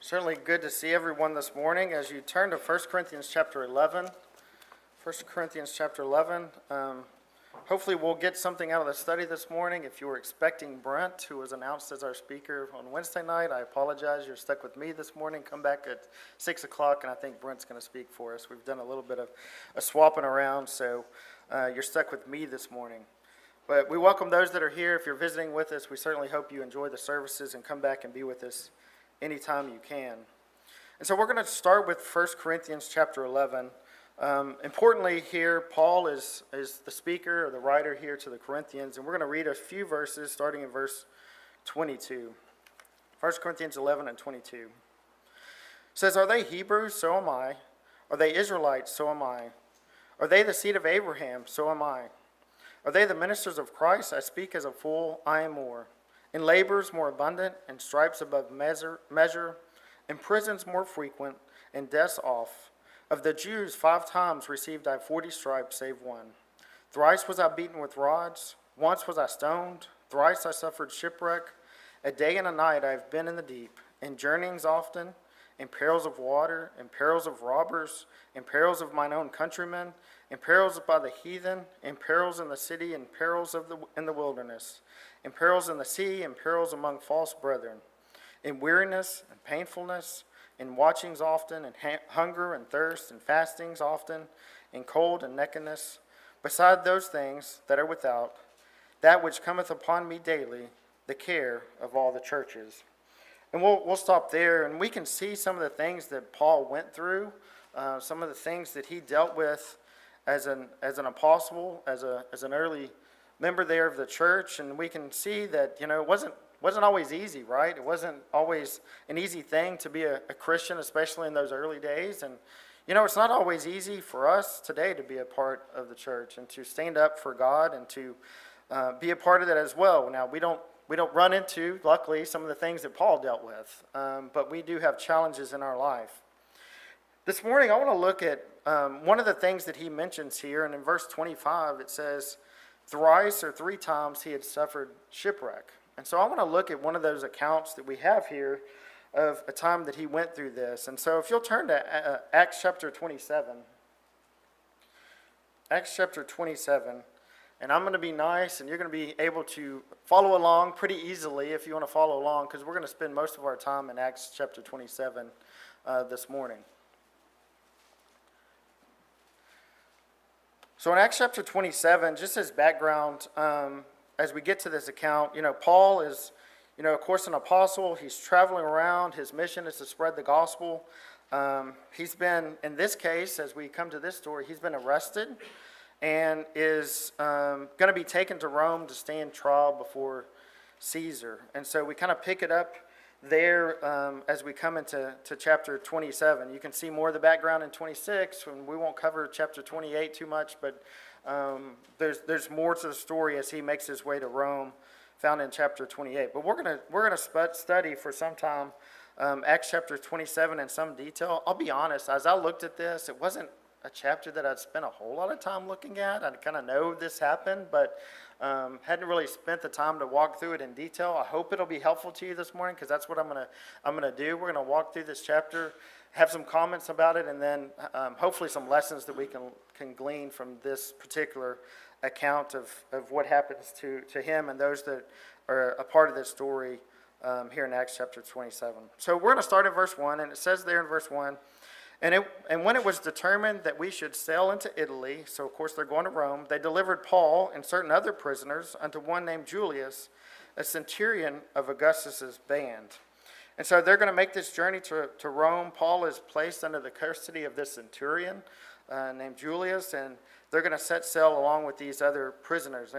Certainly good to see everyone this morning. As you turn to 1 Corinthians chapter 11, 1 Corinthians chapter 11, hopefully we'll get something out of the study this morning. If you were expecting Brent, who was announced as our speaker on Wednesday night, I apologize. You're stuck with me this morning. Come back at 6 o'clock, and I think Brent's going to speak for us. We've done a little bit of a swapping around, so you're stuck with me this morning. But we welcome those that are here. If you're visiting with us, we certainly hope you enjoy the services and come back and be with us anytime you can. And so we're going to start with 1 Corinthians chapter 11. Importantly here, Paul is the speaker or the writer here to the Corinthians, and we're going to read a few verses starting in verse 22. 1 Corinthians 11 and 22. It says, "Are they Hebrews? So am I. Are they Israelites? So am I. Are they the seed of Abraham? So am I. Are they the ministers of Christ? I speak as a fool, I am more. In labors more abundant, in stripes above measure, in prisons more frequent, in deaths oft. Of the Jews 5 times received I 40 stripes, save one. Thrice was I beaten with rods, once was I stoned, thrice I suffered shipwreck. A day and a night I have been in the deep, in journeyings often, in perils of water, in perils of robbers, in perils of mine own countrymen, in perils by the heathen, in perils in the city, in perils in the wilderness, in perils in the sea, in perils among false brethren, in weariness and painfulness, in watchings often, in hunger and thirst, in fastings often, in cold and nakedness, beside those things that are without, that which cometh upon me daily, the care of all the churches." And we'll stop there, and we can see some of the things that Paul went through, some of the things that he dealt with as an apostle, as an early member there of the church, and we can see that it wasn't always easy, right? It wasn't always an easy thing to be a Christian, especially in those early days. And it's not always easy for us today to be a part of the church and to stand up for God and to be a part of that as well. Now we don't run into, luckily, some of the things that Paul dealt with, but we do have challenges in our life. This morning I want to look at one of the things that he mentions here, and in verse 25 it says, "Thrice or 3 times he had suffered shipwreck." And so I want to look at one of those accounts that we have here of a time that he went through this. And so if you'll turn to Acts chapter 27. Acts chapter 27. And I'm going to be nice, and you're going to be able to follow along pretty easily if you want to follow along, because we're going to spend most of our time in Acts chapter 27 this morning. So in Acts chapter 27, just as background, as we get to this account, Paul is, of course, an apostle. He's traveling around. His mission is to spread the gospel. He's been, in this case, as we come to this story, he's been arrested and is going to be taken to Rome to stand trial before Caesar. And so we kind of pick it up there as we come into chapter 27. You can see more of the background in 26, and we won't cover chapter 28 too much, but there's more to the story as he makes his way to Rome, found in chapter 28. But we're gonna study for some time Acts chapter 27 in some detail. I'll be honest, as I looked at this, it wasn't a chapter that I'd spent a whole lot of time looking at. I kind of know this happened, but hadn't really spent the time to walk through it in detail. I hope it'll be helpful to you this morning, because that's what I'm gonna do. We're gonna walk through this chapter, have some comments about it, and then hopefully some lessons that we can glean from this particular account of what happens to him and those that are a part of this story here in Acts chapter 27. So we're gonna start in verse 1, and it says there in verse 1, And when it was determined that we should sail into Italy, so of course they're going to Rome, they delivered Paul and certain other prisoners unto one named Julius, a centurion of Augustus's band. And so they're going to make this journey to Rome. Paul is placed under the custody of this centurion named Julius, and they're going to set sail along with these other prisoners.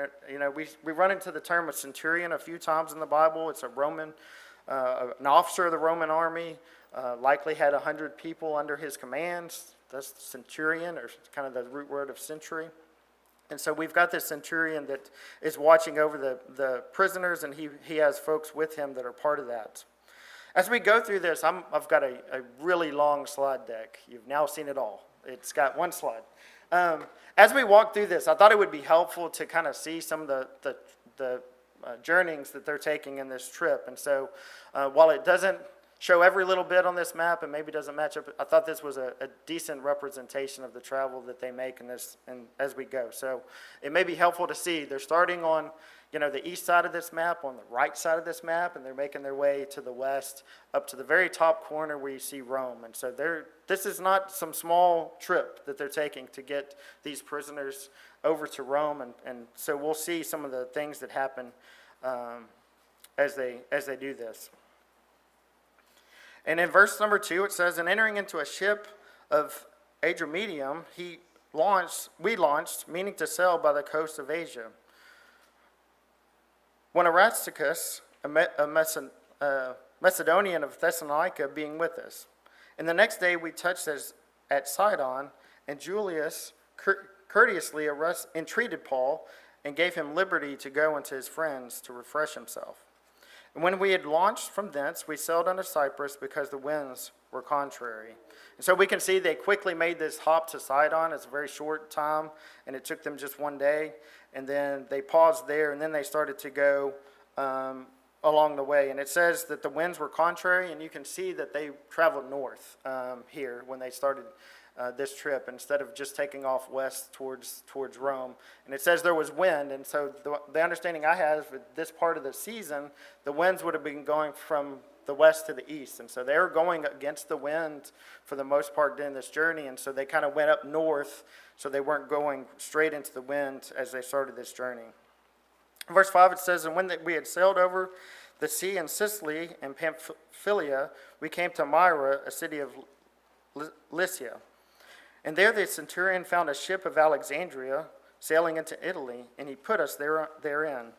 We run into the term of centurion a few times in the Bible. It's a Roman, an officer of the Roman army. Likely had 100 people under his command. That's centurion, or kind of the root word of century. And so we've got this centurion that is watching over the prisoners, and he has folks with him that are part of that. As we go through this, I've got a really long slide deck. You've now seen it all. It's got one slide. As we walk through this, I thought it would be helpful to kind of see some of the journeyings that they're taking in this trip. And so while it doesn't show every little bit on this map and maybe doesn't match up. I thought this was a decent representation of the travel that they make in this and as we go. So it may be helpful to see they're starting on, the east side of this map, on the right side of this map, and they're making their way to the west up to the very top corner where you see Rome. And so this is not some small trip that they're taking to get these prisoners over to Rome. And so we'll see some of the things that happen as they do this. And in verse number 2, it says, "And entering into a ship of Adramyttium, we launched, meaning to sail by the coast of Asia. When Aristarchus, a Macedonian of Thessalonica, being with us. And the next day we touched at Sidon, and Julius courteously entreated Paul and gave him liberty to go unto his friends to refresh himself. And when we had launched from thence, we sailed unto Cyprus because the winds were contrary." And so we can see they quickly made this hop to Sidon. It's a very short time, and it took them just one day. And then they paused there, and then they started to go along the way. And it says that the winds were contrary, and you can see that they traveled north here when they started this trip instead of just taking off west towards Rome. And it says there was wind, and so the understanding I have with this part of the season, the winds would have been going from the west to the east, and so they were going against the wind for the most part during this journey, and so they kind of went up north, so they weren't going straight into the wind as they started this journey. In verse 5 it says, "And when we had sailed over the sea in Sicily and Pamphylia, we came to Myra, a city of Lycia. And there the centurion found a ship of Alexandria sailing into Italy, and he put us therein.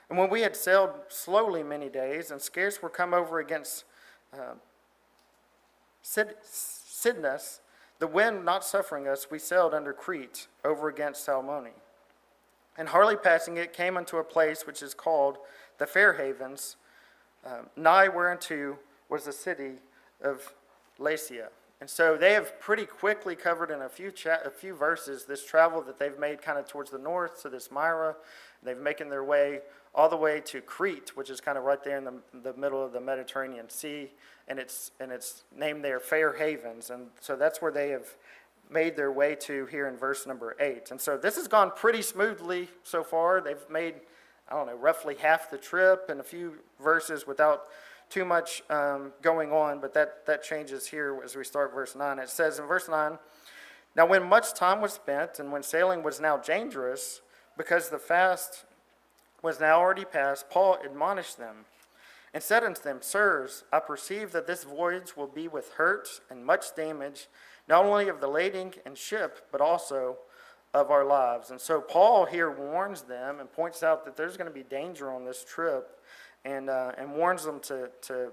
And when we had sailed slowly many days, and scarce were come over against Cydnus, the wind not suffering us, we sailed under Crete, over against Salmone. And hardly passing it, came unto a place which is called the Fair Havens, nigh whereunto was the city of Lasea." And so they have pretty quickly covered in a few verses this travel that they've made kind of towards the north to this Myra. They've making their way all the way to Crete, which is kind of right there in the middle of the Mediterranean Sea, and it's named there Fair Havens. And so that's where they have made their way to here in verse number 8. And so this has gone pretty smoothly so far. They've made, roughly half the trip in a few verses without too much going on, but that changes here as we start verse 9. It says in verse 9, "Now when much time was spent, and when sailing was now dangerous, because the fast was now already past, Paul admonished them, and said unto them, Sirs, I perceive that this voyage will be with hurt and much damage, not only of the lading and ship, but also of our lives." And so Paul here warns them and points out that there's going to be danger on this trip, and warns them to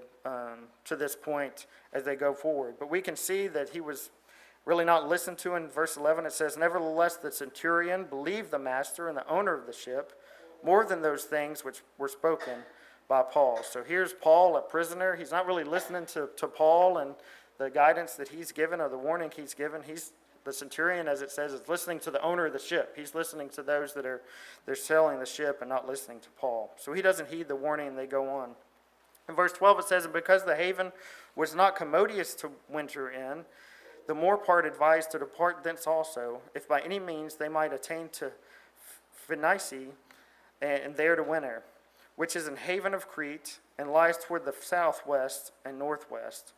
this point as they go forward. But we can see that he was really not listened to. In verse 11 it says, "Nevertheless the centurion believed the master and the owner of the ship more than those things which were spoken by Paul." So here's Paul, a prisoner. He's not really listening to Paul and the guidance that he's given or the warning he's given. The centurion, as it says, is listening to the owner of the ship. He's listening to those they're sailing the ship and not listening to Paul. So he doesn't heed the warning, and they go on. In verse 12 it says, "And because the haven was not commodious to winter in, the more part advised to depart thence also, if by any means they might attain to Phoenice, and there to winter, which is an haven of Crete, and lies toward the southwest and northwest."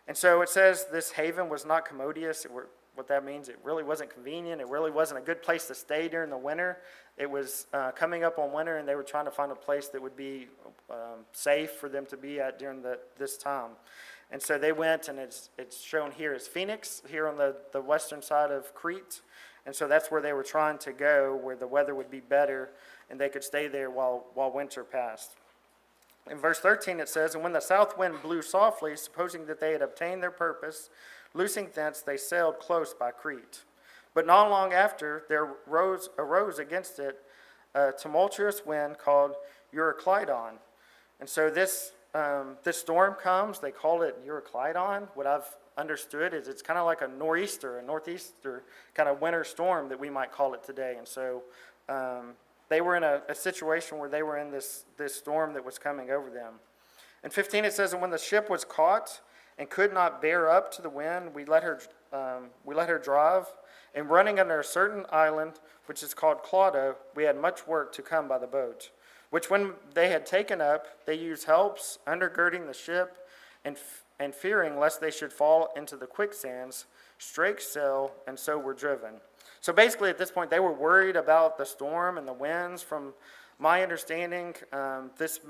And so it says this haven was not commodious. What that means, it really wasn't convenient. It really wasn't a good place to stay during the winter. It was coming up on winter, and they were trying to find a place that would be safe for them to be at during this time. And so they went, and it's shown here as Phoenix, here on the western side of Crete. And so that's where they were trying to go, where the weather would be better, and they could stay there while winter passed. In verse 13 it says, "And when the south wind blew softly, supposing that they had obtained their purpose, loosing thence, they sailed close by Crete. But not long after, there arose against it a tumultuous wind called Euroclydon." And so this storm comes. They call it Euroclydon. What I've understood is it's kind of like a nor'easter kind of winter storm that we might call it today. And so they were in a situation where they were in this storm that was coming over them. In 15 it says, and when the ship was caught and could not bear up to the wind, we let her drive. And running under a certain island, which is called Clauda, we had much work to come by the boat, which when they had taken up, they used helps, undergirding the ship, and fearing lest they should fall into the quicksands, strake sail, and so were driven. So basically at this point, they were worried about the storm and the winds. From my understanding, this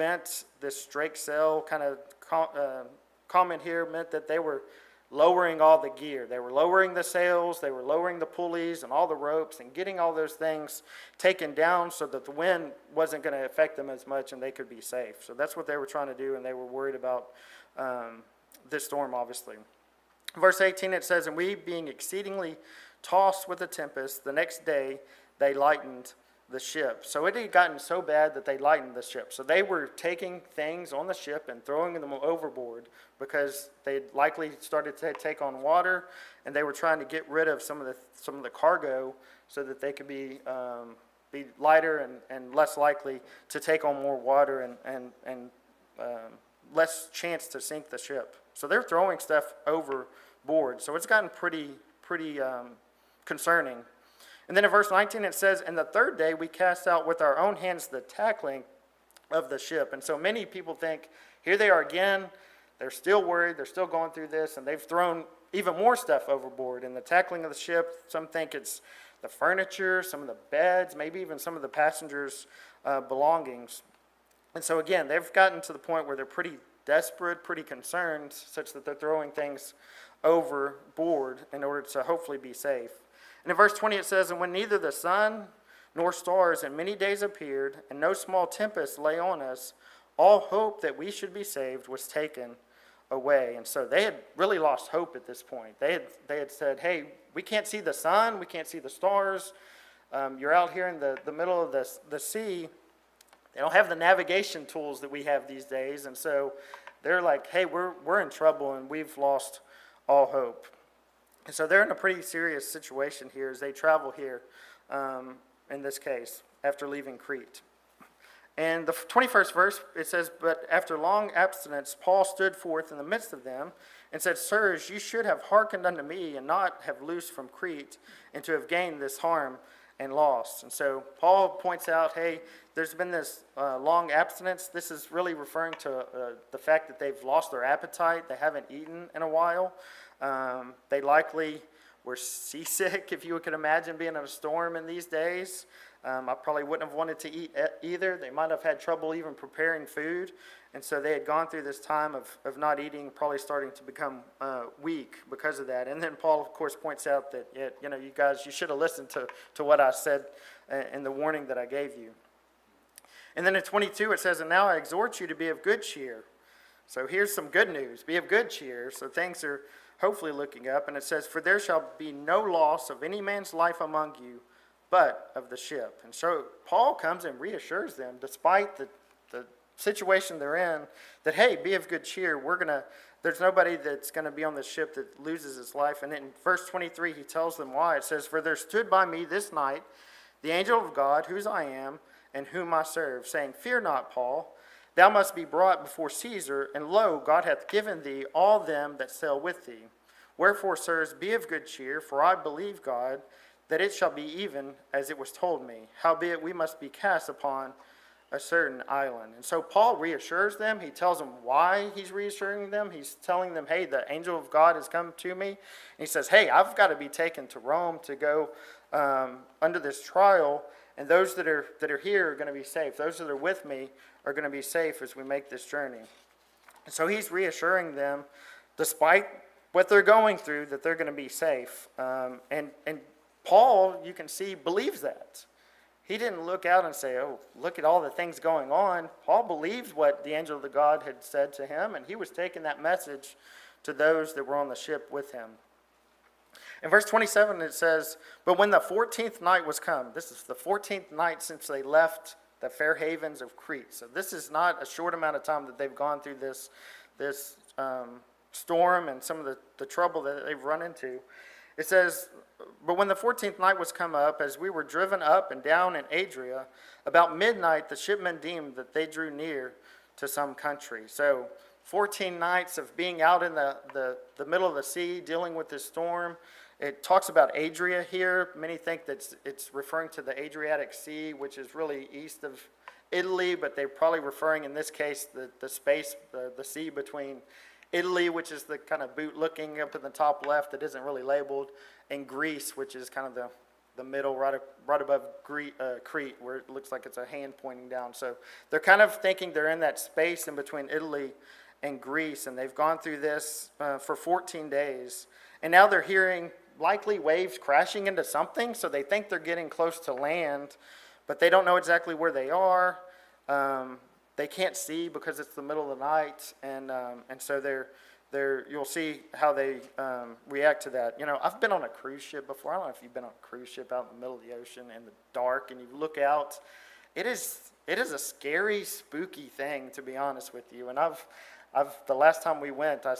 strake sail kind of comment here meant that they were lowering all the gear. They were lowering the sails, they were lowering the pulleys and all the ropes and getting all those things taken down so that the wind wasn't going to affect them as much and they could be safe. So that's what they were trying to do, and they were worried about this storm, obviously. Verse 18, it says, and we, being exceedingly tossed with a tempest, the next day they lightened the ship. So it had gotten so bad that they lightened the ship. So they were taking things on the ship and throwing them overboard because they likely started to take on water, and they were trying to get rid of some of the cargo so that they could be lighter and less likely to take on more water and less chance to sink the ship. So they're throwing stuff overboard. So it's gotten pretty concerning. And then in verse 19 it says, and the third day we cast out with our own hands the tackling of the ship. And so many people think, here they are again, they're still worried, they're still going through this, and they've thrown even more stuff overboard. And the tackling of the ship, some think it's the furniture, some of the beds, maybe even some of the passengers' belongings. And so again, they've gotten to the point where they're pretty desperate, pretty concerned, such that they're throwing things overboard in order to hopefully be safe. And in verse 20 it says, and when neither the sun nor stars in many days appeared, and no small tempest lay on us, all hope that we should be saved was taken away. And so they had really lost hope at this point. They had said, hey, we can't see the sun, we can't see the stars. You're out here in the middle of the sea. They don't have the navigation tools that we have these days. And so they're like, hey, we're in trouble and we've lost all hope. And so they're in a pretty serious situation here as they travel here, in this case, after leaving Crete. And the 21st verse, it says, but after long abstinence, Paul stood forth in the midst of them and said, sirs, you should have hearkened unto me and not have loosed from Crete, and to have gained this harm and loss. And so Paul points out, hey, there's been this long abstinence. This is really referring to the fact that they've lost their appetite. They haven't eaten in a while. They likely were seasick, if you could imagine being in a storm in these days. I probably wouldn't have wanted to eat either. They might have had trouble even preparing food. And so they had gone through this time of not eating, probably starting to become weak because of that. And then Paul, of course, points out that, you guys, you should have listened to what I said in the warning that I gave you. And then in 22 it says, and now I exhort you to be of good cheer. So here's some good news. Be of good cheer. So things are hopefully looking up. And it says, for there shall be no loss of any man's life among you, but of the ship. And so Paul comes and reassures them, despite the situation they're in, that, hey, be of good cheer. There's nobody that's going to be on the ship that loses his life. And in verse 23, he tells them why. It says, for there stood by me this night the angel of God, whose I am, and whom I serve, saying, fear not, Paul, thou must be brought before Caesar, and lo, God hath given thee all them that sail with thee. Wherefore, sirs, be of good cheer, for I believe God, that it shall be even as it was told me. Howbeit we must be cast upon a certain island. And so Paul reassures them. He tells them why he's reassuring them. He's telling them, hey, the angel of God has come to me. And he says, hey, I've got to be taken to Rome to go under this trial, and those that are here are going to be safe. Those that are with me are going to be safe as we make this journey. And so he's reassuring them, despite what they're going through, that they're going to be safe. And Paul, you can see, believes that. He didn't look out and say, oh, look at all the things going on. Paul believed what the angel of the God had said to him, and he was taking that message to those that were on the ship with him. In verse 27, it says, but when the 14th night was come, this is the 14th night since they left the fair havens of Crete. So this is not a short amount of time that they've gone through this storm and some of the trouble that they've run into. It says, but when the 14th night was come up, as we were driven up and down in Adria, about midnight the shipmen deemed that they drew near to some country. So 14 nights of being out in the middle of the sea, dealing with this storm. It talks about Adria here. Many think that it's referring to the Adriatic Sea, which is really east of Italy, but they're probably referring in this case the space, the sea between Italy, which is the kind of boot looking up in the top left that isn't really labeled, and Greece, which is kind of the middle right above Crete, where it looks like it's a hand pointing down. So they're kind of thinking they're in that space in between Italy and Greece, and they've gone through this for 14 days. And now they're hearing likely waves crashing into something, so they think they're getting close to land, but they don't know exactly where they are. They can't see because it's the middle of the night, and so you'll see how they react to that. You know, I've been on a cruise ship before. I don't know if you've been on a cruise ship out in the middle of the ocean in the dark, and you look out. It is a scary, spooky thing, to be honest with you. And the last time we went, I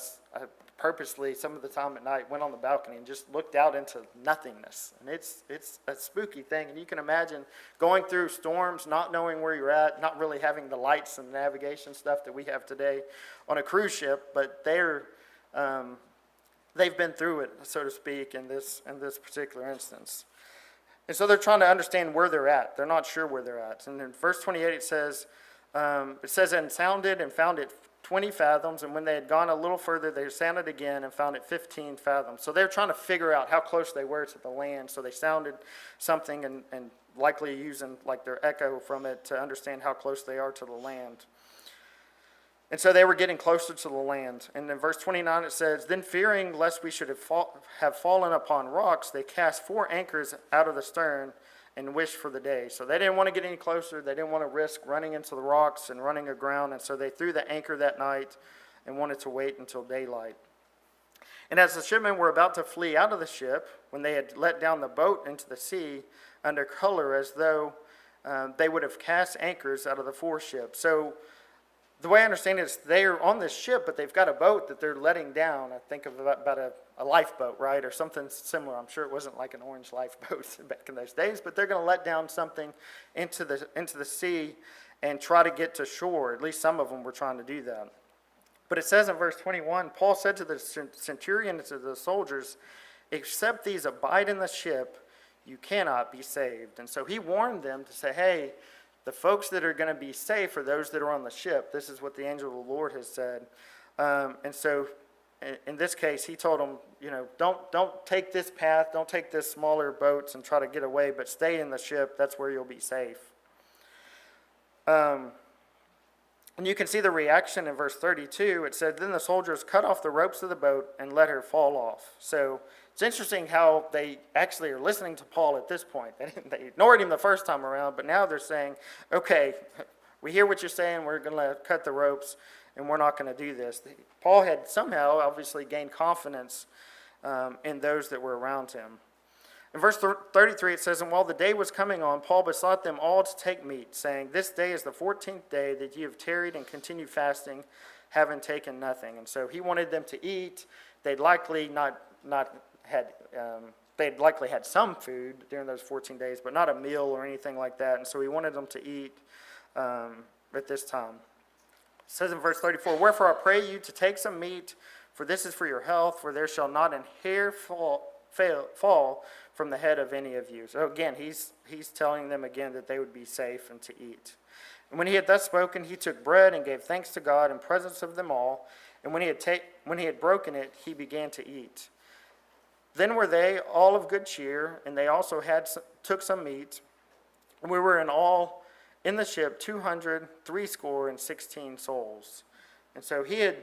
purposely, some of the time at night, went on the balcony and just looked out into nothingness. And it's a spooky thing. And you can imagine going through storms, not knowing where you're at, not really having the lights and navigation stuff that we have today on a cruise ship. But they've been through it, so to speak, in this particular instance. And so they're trying to understand where they're at. They're not sure where they're at. And in verse 28 it says, and sounded and found it 20 fathoms, and when they had gone a little further, they sounded again and found it 15 fathoms. So they're trying to figure out how close they were to the land. So they sounded something and likely using like their echo from it to understand how close they are to the land. And so they were getting closer to the land. And in verse 29 it says, then fearing lest we should have fallen upon rocks, they cast 4 anchors out of the stern and wished for the day. So they didn't want to get any closer. They didn't want to risk running into the rocks and running aground. And so they threw the anchor that night and wanted to wait until daylight. And as the shipmen were about to flee out of the ship, when they had let down the boat into the sea under color as though they would have cast anchors out of the foreship. So the way I understand it is they're on this ship, but they've got a boat that they're letting down. I think of about a lifeboat, right, or something similar. I'm sure it wasn't like an orange lifeboat back in those days, but they're going to let down something into the sea and try to get to shore. At least some of them were trying to do that. But it says in verse 21, Paul said to the centurion and to the soldiers, except these abide in the ship, you cannot be saved. And so he warned them to say, hey, the folks that are going to be safe are those that are on the ship. This is what the angel of the Lord has said. And so in this case, he told them, you know, don't take this path, don't take this smaller boats and try to get away, but stay in the ship. That's where you'll be safe. And you can see the reaction in verse 32. It said, then the soldiers cut off the ropes of the boat and let her fall off. So it's interesting how they actually are listening to Paul at this point. They ignored him the first time around, but now they're saying, okay, we hear what you're saying, we're going to cut the ropes, and we're not going to do this. Paul had somehow obviously gained confidence in those that were around him. In verse 33 it says, and while the day was coming on, Paul besought them all to take meat, saying, this day is the 14th day that ye have tarried and continued fasting, having taken nothing. And so he wanted them to eat. They'd likely they'd likely had some food during those 14 days, but not a meal or anything like that. And so he wanted them to eat at this time. It says in verse 34, wherefore I pray you to take some meat, for this is for your health, for there shall not an hair fall from the head of any of you. So again, he's telling them again that they would be safe and to eat. And when he had thus spoken, he took bread and gave thanks to God in presence of them all. And when he had broken it, he began to eat. Then were they all of good cheer, and they also took some meat. And we were in all in the ship 216 souls. And so he had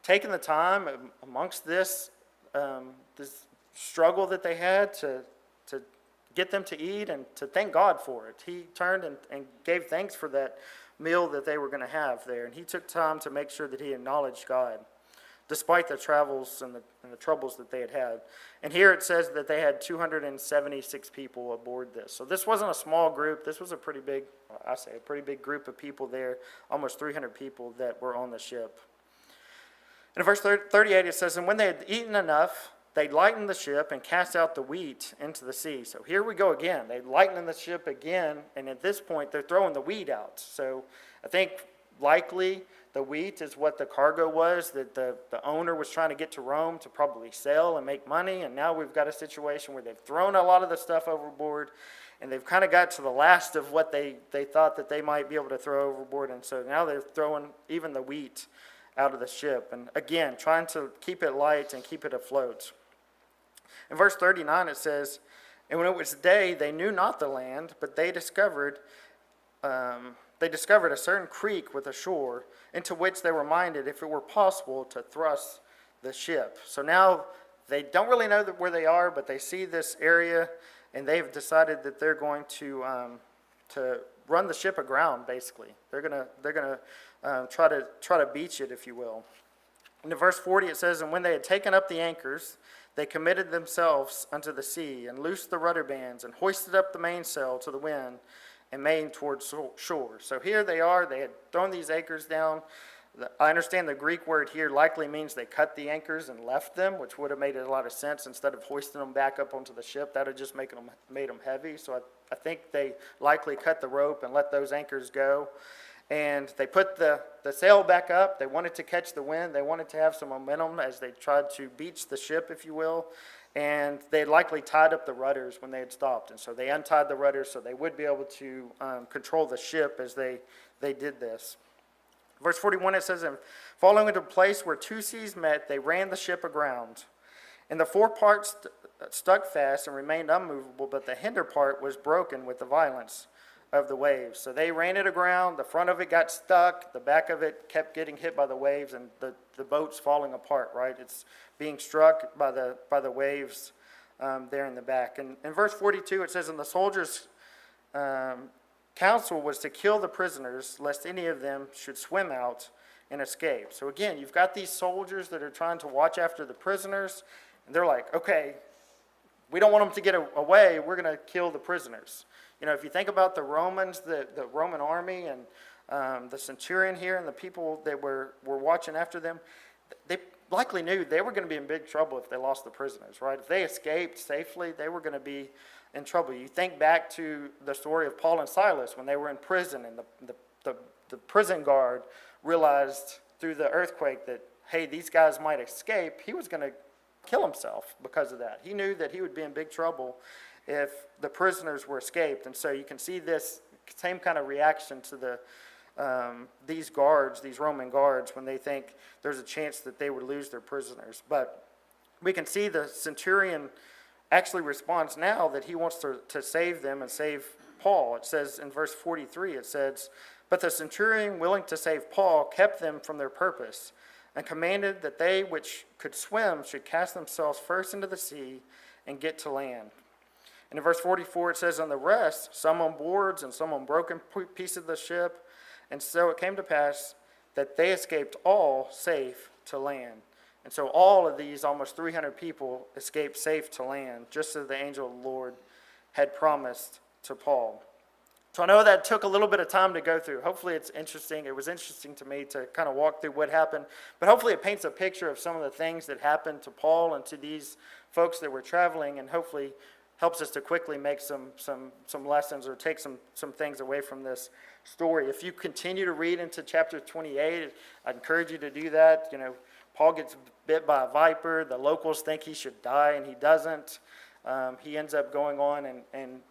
taken the time amongst this struggle that they had to get them to eat and to thank God for it. He turned and gave thanks for that meal that they were going to have there. And he took time to make sure that he acknowledged God, despite the travels and the troubles that they had had. And here it says that they had 276 people aboard this. So this wasn't a small group. This was a pretty big group of people there, almost 300 people that were on the ship. And in verse 38 it says, and when they had eaten enough, they lightened the ship and cast out the wheat into the sea. So here we go again. They lightened the ship again, and at this point they're throwing the wheat out. So I think likely the wheat is what the cargo was that the owner was trying to get to Rome to probably sell and make money. And now we've got a situation where they've thrown a lot of the stuff overboard, and they've kind of got to the last of what they thought that they might be able to throw overboard. And so now they're throwing even the wheat out of the ship. And again, trying to keep it light and keep it afloat. In verse 39 it says, "And when it was day, they knew not the land, but they discovered a certain creek with a shore, into which they were minded, if it were possible, to thrust the ship." So now they don't really know where they are, but they see this area, and they've decided that they're going to run the ship aground. Basically, they're gonna try to beach it, if you will. In verse 40 it says, "And when they had taken up the anchors, they committed themselves unto the sea, and loosed the rudder bands, and hoisted up the mainsail to the wind, and made towards shore." So here they are. They had thrown these anchors down. I understand the Greek word here likely means they cut the anchors and left them, which would have made a lot of sense. Instead of hoisting them back up onto the ship, that would just made them heavy. So I think they likely cut the rope and let those anchors go. And they put the sail back up. They wanted to catch the wind. They wanted to have some momentum as they tried to beach the ship, if you will. And they had likely tied up the rudders when they had stopped. And so they untied the rudders so they would be able to control the ship as they did this. Verse 41, it says, "And following into a place where two seas met, they ran the ship aground. And the fore part stuck fast and remained unmovable, but the hinder part was broken with the violence of the waves." So they ran it aground. The front of it got stuck. The back of it kept getting hit by the waves, and the boat's falling apart, right? It's being struck by the waves there in the back. And in verse 42, it says, "And the soldiers' counsel was to kill the prisoners, lest any of them should swim out and escape." So again, you've got these soldiers that are trying to watch after the prisoners, and they're like, okay, we don't want them to get away. We're going to kill the prisoners. You know, if you think about the Romans, the Roman army, and the centurion here, and the people that were watching after them, they likely knew they were going to be in big trouble if they lost the prisoners, right? If they escaped safely, they were going to be in trouble. You think back to the story of Paul and Silas when they were in prison, and the prison guard realized through the earthquake that, hey, these guys might escape. He was going to kill himself because of that. He knew that he would be in big trouble if the prisoners were escaped. And so you can see this same kind of reaction to these guards, these Roman guards, when they think there's a chance that they would lose their prisoners. But we can see the centurion actually responds now that he wants to save them and save Paul. It says in verse 43, it says, "But the centurion, willing to save Paul, kept them from their purpose, and commanded that they which could swim should cast themselves first into the sea and get to land." And in verse 44, it says, "And the rest, some on boards and some on broken pieces of the ship. And so it came to pass that they escaped all safe to land." And so all of these, almost 300 people, escaped safe to land, just as the angel of the Lord had promised to Paul. So I know that took a little bit of time to go through. Hopefully it's interesting. It was interesting to me to kind of walk through what happened. But hopefully it paints a picture of some of the things that happened to Paul and to these folks that were traveling, and hopefully helps us to quickly make some lessons or take some things away from this story. If you continue to read into chapter 28, I'd encourage you to do that. You know, Paul gets bit by a viper. The locals think he should die, and he doesn't. He ends up going on and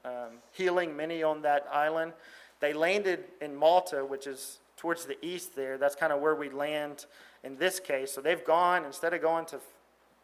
healing many on that island. They landed in Malta, which is towards the east there. That's kind of where we land in this case. So they've gone, instead of going to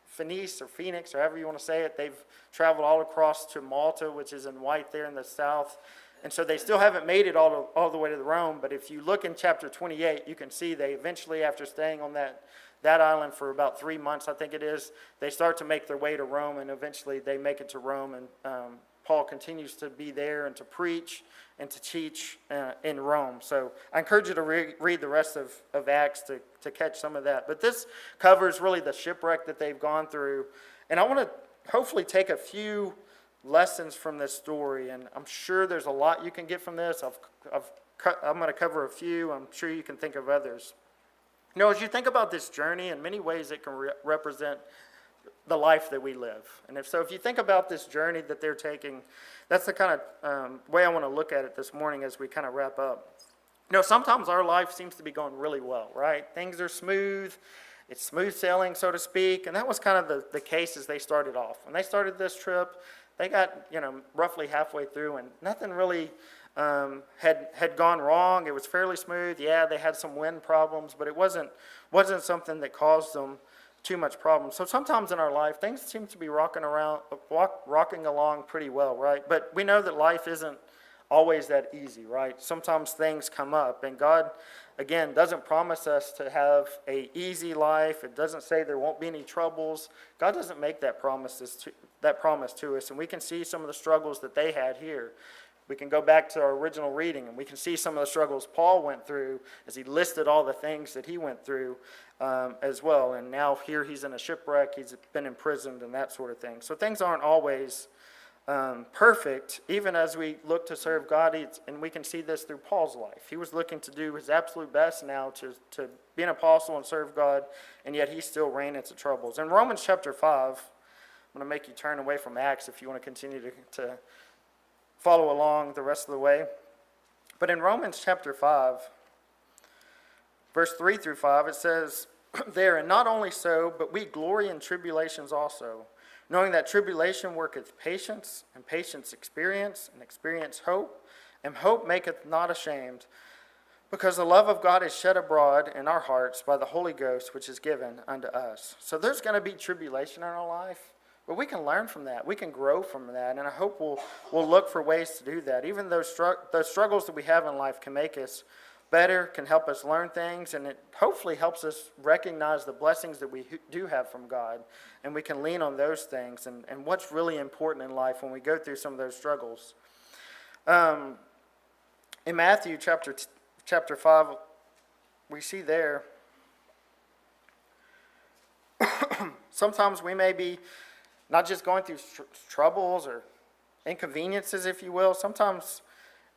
Phoenix, or however you want to say it, they've traveled all across to Malta, which is in white there in the south. And so they still haven't made it all the way to Rome. But if you look in chapter 28, you can see they eventually, after staying on that island for about 3 months, I think it is, they start to make their way to Rome, and eventually they make it to Rome. And Paul continues to be there and to preach and to teach in Rome. So I encourage you to read the rest of Acts to catch some of that. But this covers really the shipwreck that they've gone through. And I want to hopefully take a few lessons from this story. And I'm sure there's a lot you can get from this. I'm going to cover a few. I'm sure you can think of others. You know, as you think about this journey, in many ways it can represent the life that we live. And if you think about this journey that they're taking, that's the kind of way I want to look at it this morning as we kind of wrap up. Sometimes our life seems to be going really well, right? Things are smooth. It's smooth sailing, so to speak. And that was kind of the case as they started off. When they started this trip, they got, roughly halfway through, and nothing really had gone wrong. It was fairly smooth. Yeah, they had some wind problems, but it wasn't something that caused them too much problem. So sometimes in our life, things seem to be rocking along pretty well, right? But we know that life isn't always that easy, right? Sometimes things come up, and God, again, doesn't promise us to have an easy life. It doesn't say there won't be any troubles. God doesn't make that promise to us, and we can see some of the struggles that they had here. We can go back to our original reading, and we can see some of the struggles Paul went through as he listed all the things that he went through as well. And now here he's in a shipwreck, he's been imprisoned, and that sort of thing. So things aren't always perfect, even as we look to serve God, and we can see this through Paul's life. He was looking to do his absolute best now to be an apostle and serve God, and yet he still ran into troubles. In Romans chapter 5, I'm going to make you turn away from Acts if you want to continue to follow along the rest of the way. But in Romans chapter 5, verse 3 through 5, it says there, "And not only so, but we glory in tribulations also, knowing that tribulation worketh patience, and patience experience, and experience hope, and hope maketh not ashamed, because the love of God is shed abroad in our hearts by the Holy Ghost, which is given unto us." So there's going to be tribulation in our life, but we can learn from that. We can grow from that, and I hope we'll look for ways to do that. Even those struggles that we have in life can make us better, can help us learn things, and it hopefully helps us recognize the blessings that we do have from God, and we can lean on those things and what's really important in life when we go through some of those struggles. In Matthew chapter 5, we see there, sometimes we may be not just going through troubles or inconveniences, if you will. Sometimes,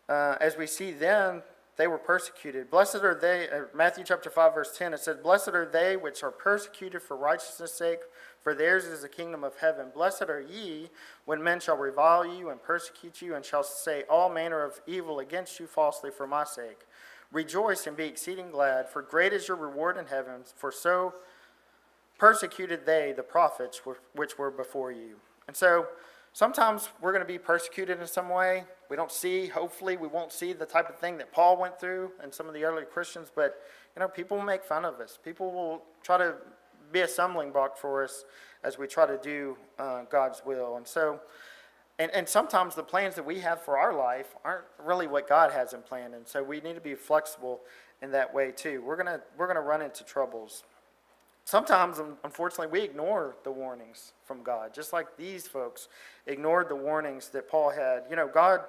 as we see then, they were persecuted. Blessed are they, Matthew chapter 5, verse 10, it said, "Blessed are they which are persecuted for righteousness' sake, for theirs is the kingdom of heaven. Blessed are ye when men shall revile you and persecute you, and shall say all manner of evil against you falsely for my sake. Rejoice and be exceeding glad, for great is your reward in heaven, for so persecuted they the prophets which were before you." And so sometimes we're going to be persecuted in some way. We don't see, hopefully, we won't see the type of thing that Paul went through and some of the early Christians, but, people will make fun of us. People will try to be a stumbling block for us as we try to do God's will. And so, and sometimes the plans that we have for our life aren't really what God has in plan, and so we need to be flexible in that way too. We're gonna run into troubles. Sometimes, unfortunately, we ignore the warnings from God, just like these folks ignored the warnings that Paul had. God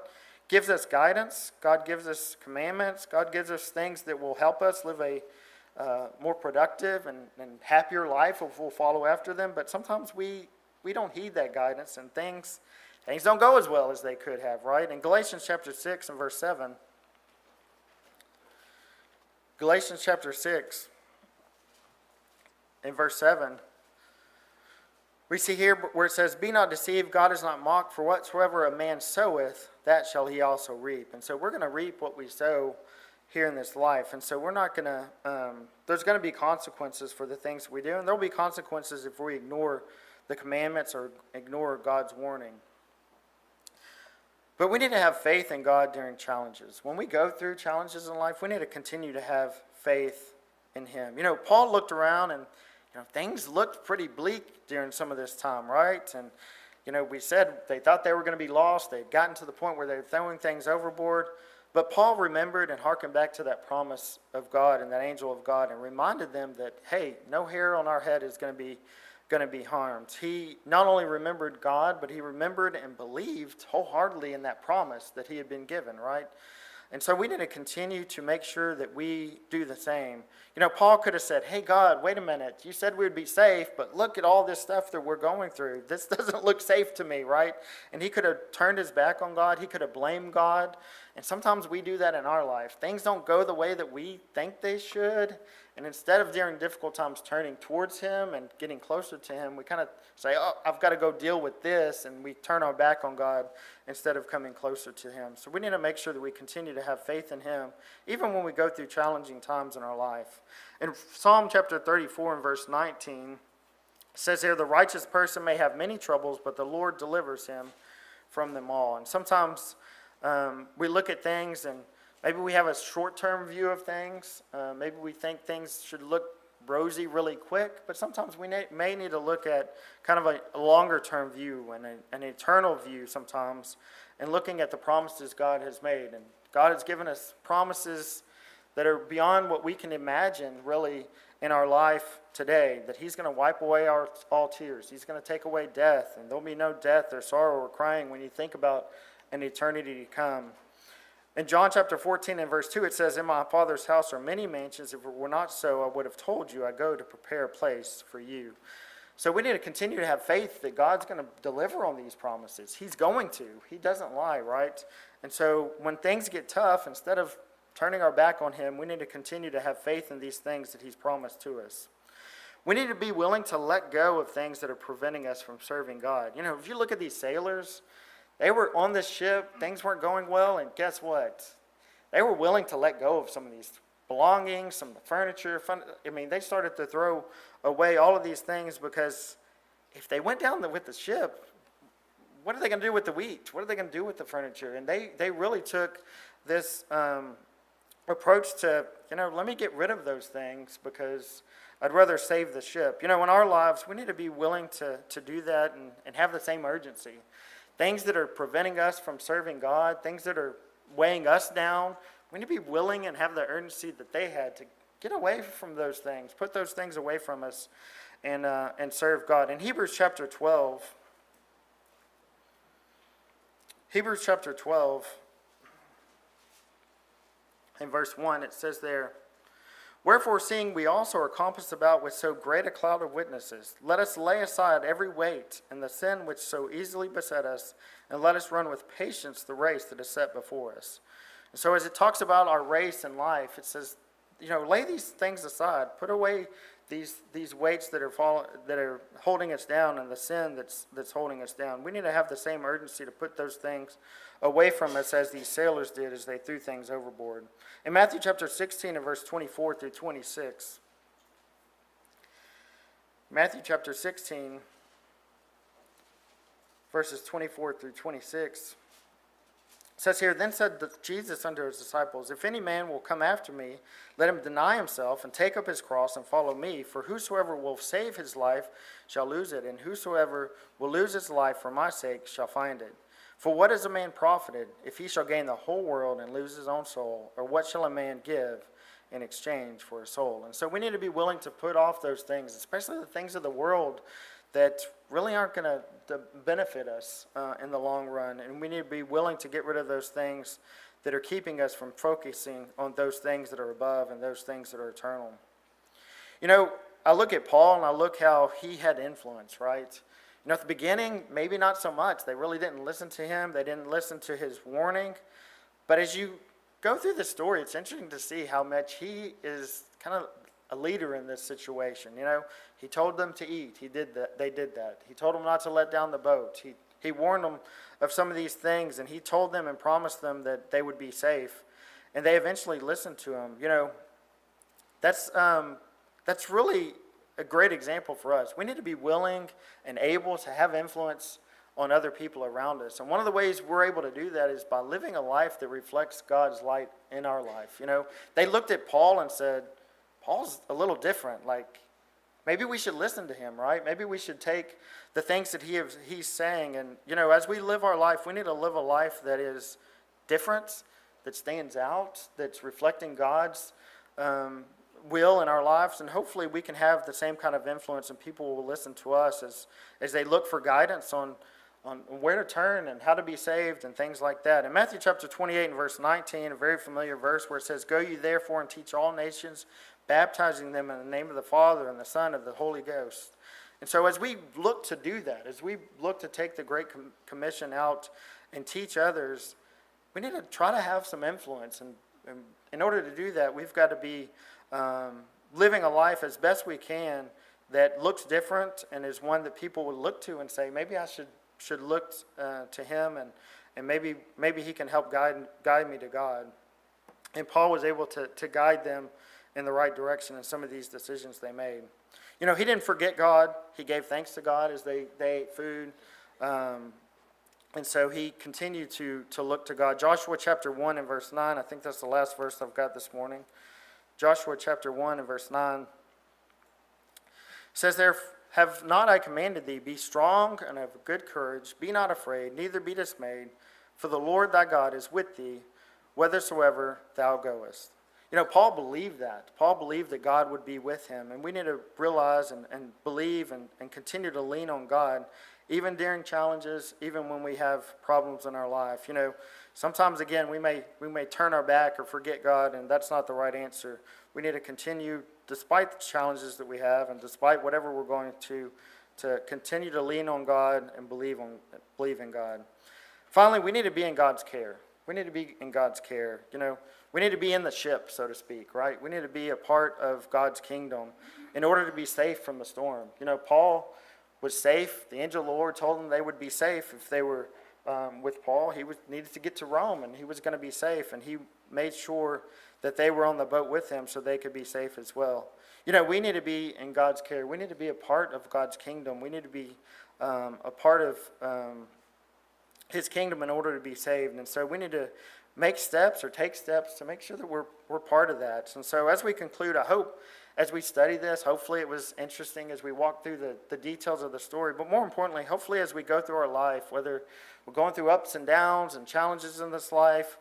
gives us guidance. God gives us commandments. God gives us things that will help us live a more productive and happier life if we'll follow after them. But sometimes we don't heed that guidance, and things don't go as well as they could have, right? In Galatians chapter 6 and verse 7, Galatians chapter 6, in verse 7, we see here where it says, "Be not deceived, God is not mocked, for whatsoever a man soweth, that shall he also reap." And so we're going to reap what we sow here in this life. And so we're not going to, there's going to be consequences for the things we do, and there'll be consequences if we ignore the commandments or ignore God's warning. But we need to have faith in God during challenges. When we go through challenges in life, we need to continue to have faith in Him. Paul looked around and things looked pretty bleak during some of this time, right? And, we said they thought they were going to be lost. They'd gotten to the point where they were throwing things overboard. But Paul remembered and hearkened back to that promise of God and that angel of God and reminded them that, hey, no hair on our head is going to be harmed. He not only remembered God, but he remembered and believed wholeheartedly in that promise that he had been given, right? And so we need to continue to make sure that we do the same. Paul could have said, "Hey, God, wait a minute. You said we would be safe, but look at all this stuff that we're going through. This doesn't look safe to me," right? And he could have turned his back on God. He could have blamed God. And sometimes we do that in our life. Things don't go the way that we think they should, And instead of during difficult times turning towards him and getting closer to him, we kind of say, oh, I've got to go deal with this, and we turn our back on God instead of coming closer to him. So we need to make sure that we continue to have faith in him, even when we go through challenging times in our life. In Psalm chapter 34 and verse 19, it says here, the righteous person may have many troubles, but the Lord delivers him from them all. And sometimes we look at things and maybe we have a short-term view of things. Maybe we think things should look rosy really quick, but sometimes we may need to look at kind of a longer-term view and an eternal view sometimes, and looking at the promises God has made. And God has given us promises that are beyond what we can imagine really in our life today, that he's going to wipe away all tears. He's going to take away death, and there'll be no death or sorrow or crying when you think about an eternity to come. In John chapter 14 and verse 2, it says, in my Father's house are many mansions. If it were not so, I would have told you, I go to prepare a place for you. So we need to continue to have faith that God's going to deliver on these promises. He's going to. He doesn't lie, right? And so when things get tough, instead of turning our back on him, we need to continue to have faith in these things that he's promised to us. We need to be willing to let go of things that are preventing us from serving God. You know, if you look at these sailors, they were on this ship, things weren't going well, and guess what? They were willing to let go of some of these belongings, some of the furniture. They started to throw away all of these things, because if they went down with the ship, what are they going to do with the wheat? What are they going to do with the furniture? And they really took this approach to, let me get rid of those things because I'd rather save the ship. In our lives, we need to be willing to do that and have the same urgency. Things that are preventing us from serving God, things that are weighing us down, we need to be willing and have the urgency that they had to get away from those things, put those things away from us, and serve God. In Hebrews chapter 12, in verse 1, it says there, wherefore, seeing we also are compassed about with so great a cloud of witnesses, let us lay aside every weight and the sin which so easily beset us, and let us run with patience the race that is set before us. And so as it talks about our race in life, it says, lay these things aside, put away these weights that are holding us down, and the sin that's holding us down. We need to have the same urgency to put those things away from us as these sailors did as they threw things overboard. In Matthew chapter 16 and verse 24 through 26, Matthew chapter 16, verses 24 through 26, it says here, then said Jesus unto his disciples, if any man will come after me, let him deny himself and take up his cross and follow me. For whosoever will save his life shall lose it, and whosoever will lose his life for my sake shall find it. For what is a man profited if he shall gain the whole world and lose his own soul? Or what shall a man give in exchange for his soul? And so we need to be willing to put off those things, especially the things of the world that really aren't going to benefit us in the long run. And we need to be willing to get rid of those things that are keeping us from focusing on those things that are above and those things that are eternal. I look at Paul and I look how he had influence, right? At the beginning, maybe not so much. They really didn't listen to him. They didn't listen to his warning. But as you go through the story, it's interesting to see how much he is kind of a leader in this situation. He told them to eat. He did that. They did that. He told them not to let down the boat. He warned them of some of these things, and he told them and promised them that they would be safe. And they eventually listened to him. That's really a great example for us. We need to be willing and able to have influence on other people around us. And one of the ways we're able to do that is by living a life that reflects God's light in our life. They looked at Paul and said, Paul's a little different. Maybe we should listen to him, right? Maybe we should take the things that he's saying. And, as we live our life, we need to live a life that is different, that stands out, that's reflecting God's will in our lives. And hopefully we can have the same kind of influence, and people will listen to us as they look for guidance on where to turn and how to be saved and things like that. In Matthew chapter 28 and verse 19, a very familiar verse where it says, go ye therefore and teach all nations, baptizing them in the name of the Father and the Son and of the Holy Ghost. And so as we look to do that, as we look to take the Great Commission out and teach others, we need to try to have some influence. And in order to do that, we've got to be living a life as best we can that looks different and is one that people would look to and say, maybe I should look to him, and maybe he can help guide me to God. And Paul was able to guide them in the right direction in some of these decisions they made. He didn't forget God. He gave thanks to God as they ate food. And so he continued to look to God. Joshua chapter 1 and verse 9, I think that's the last verse I've got this morning. Joshua chapter 1 and verse 9 says, "There have not I commanded thee, be strong and of good courage, be not afraid, neither be dismayed, for the Lord thy God is with thee, whithersoever thou goest." Paul believed that. Paul believed that God would be with him. And we need to realize and believe and continue to lean on God, even during challenges, even when we have problems in our life. Sometimes, again, we may turn our back or forget God, and that's not the right answer. We need to continue, despite the challenges that we have and despite whatever we're going to continue to lean on God and believe in God. Finally, we need to be in God's care. We need to be in God's care. We need to be in the ship, so to speak, right? We need to be a part of God's kingdom in order to be safe from the storm. Paul was safe. The angel of the Lord told them they would be safe if they were with Paul. He needed to get to Rome, and he was going to be safe, and he made sure that they were on the boat with him so they could be safe as well. We need to be in God's care. We need to be a part of God's kingdom. We need to be a part of his kingdom in order to be saved. And so we need to make steps or take steps to make sure that we're part of that. And so as we conclude, I hope as we study this, hopefully it was interesting as we walk through the details of the story. But more importantly, hopefully as we go through our life, whether we're going through ups and downs and challenges in this life,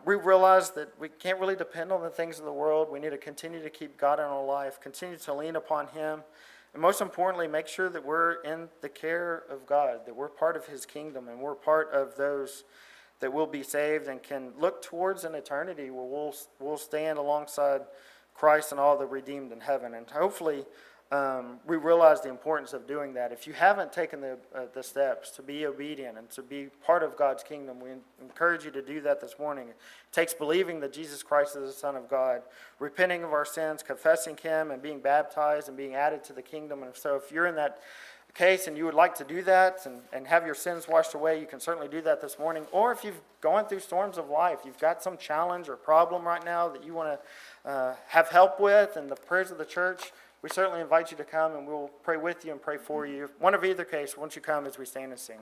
we realize that we can't really depend on the things of the world. We need to continue to keep God in our life, continue to lean upon him, and most importantly, make sure that we're in the care of God, that we're part of his kingdom, and we're part of those that will be saved and can look towards an eternity where we'll stand alongside Christ and all the redeemed in heaven. And hopefully we realize the importance of doing that. If you haven't taken the steps to be obedient and to be part of God's kingdom, we encourage you to do that this morning. It takes believing that Jesus Christ is the Son of God, repenting of our sins, confessing him, and being baptized and being added to the kingdom. And so if you're in that case and you would like to do that and have your sins washed away, you can certainly do that this morning. Or if you've gone through storms of life, you've got some challenge or problem right now that you want to have help with, and the prayers of the church, we certainly invite you to come, and we'll pray with you and pray for you. One of either case, won't you come as we stand and sing?